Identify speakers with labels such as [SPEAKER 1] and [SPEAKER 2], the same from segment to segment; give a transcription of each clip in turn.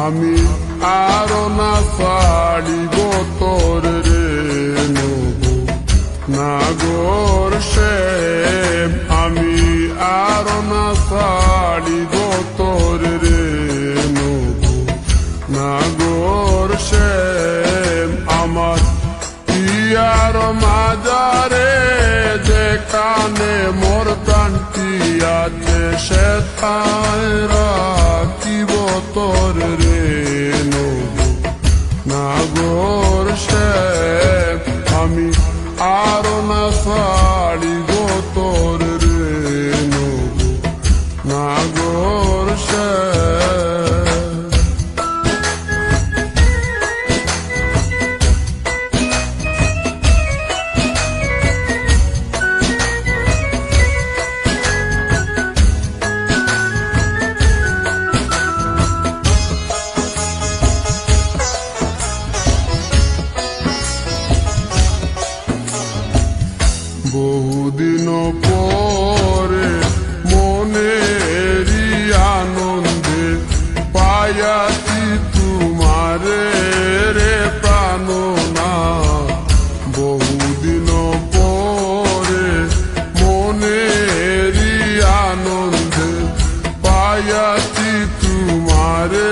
[SPEAKER 1] আমি আরো না ছাড়িব তোর রে নবু নাগর শ্যাম আমি আরো না ছাড়িব তোর রে নবু নাগর শ্যাম আমার পিয়ার মাজারে যেখানে মোর প্রাণটি আছে সেথায় রাখিব তোর রে নবু নাগর শ্যাম আমি আরো না ছাড়িব তোর রে নবু নাগর শ্যাম বহুদিন পরে মনেরই আনন্দে পায়াছি তোমারে রে প্রাণনা বহুদিন পরে মনেরই আনন্দে পায়াছি তোমারে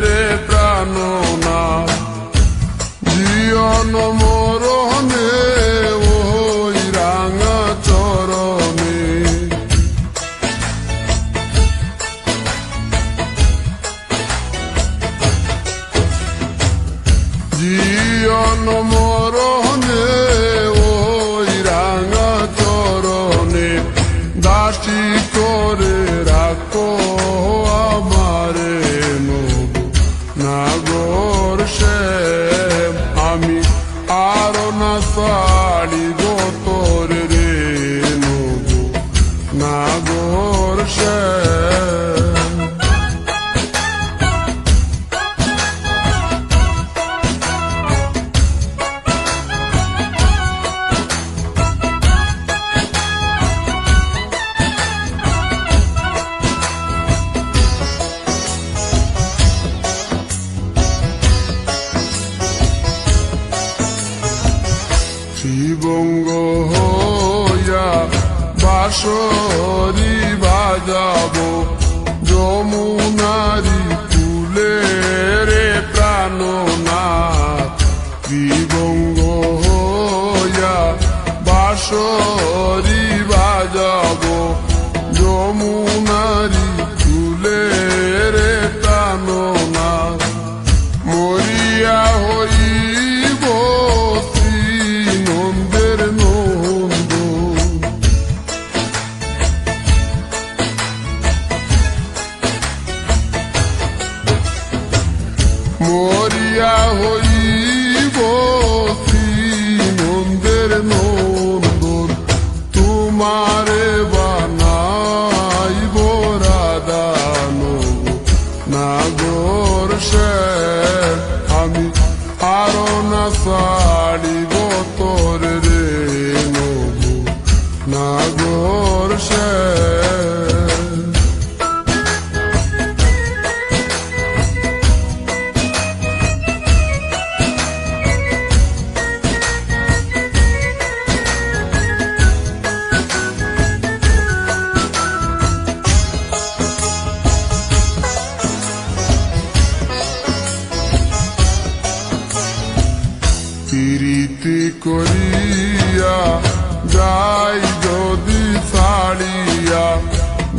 [SPEAKER 1] রে প্রাণনা জীবন মরণে জীবন মরণে ওই রাঙা চরণে দাসী করে রাখো আমারে নবু নাগর শ্যাম আমি আরো না ছাড়িব তোর রে নবু নাগর শ্যাম শিবঙ্গ হইয়া বাঁশরি বাজাবো যমুনারি কুলে রে প্রাণনাথ শিবঙ্গ হইয়া বাঁশরি বাজাবো যমুনারি কুলে রে প্রাণনাথ মরিয়া হইব মরিয়া হইব নন্দের নন্দন তোমারে বানাইব রাধা নবু নাগর শ্যাম আমি আরো না ছাড়িব তোর রে নবু নাগর শ্যাম প্রীতি করিয়া যাই যদি ছাড়িয়া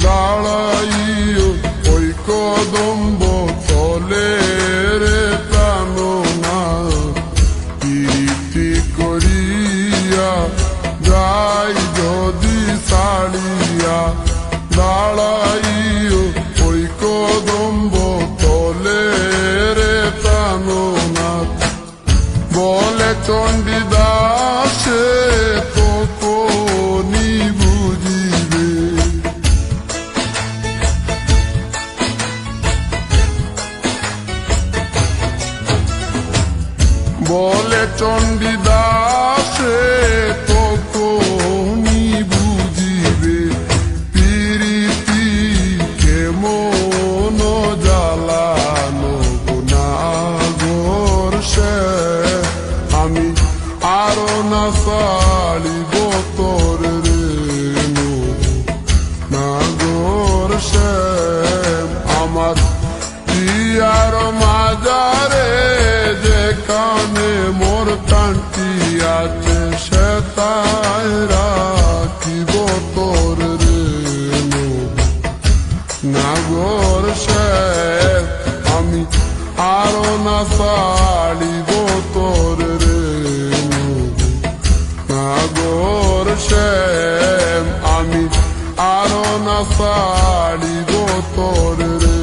[SPEAKER 1] দাঁড়াইও ওই কদম্ব তলে রে প্রাণনা প্রীতি করিয়া যাই যদি ছাড়িয়া দাঁড়াইও ওই কদম্ব তলে রে প্রাণনা বলে চণ্ডীদাসে তো কোনি বুঝিবে বলে চণ্ডীদাসে তো কোনি বুঝিবে প্রীতি কেমন জ্বালানো কান্তি আছে সে তাই রাখিব তোর রে নাগর সে আমি আরো না ছাড়িব তোর রে নাগর সে আমি আরো না ছাড়িব তোর রে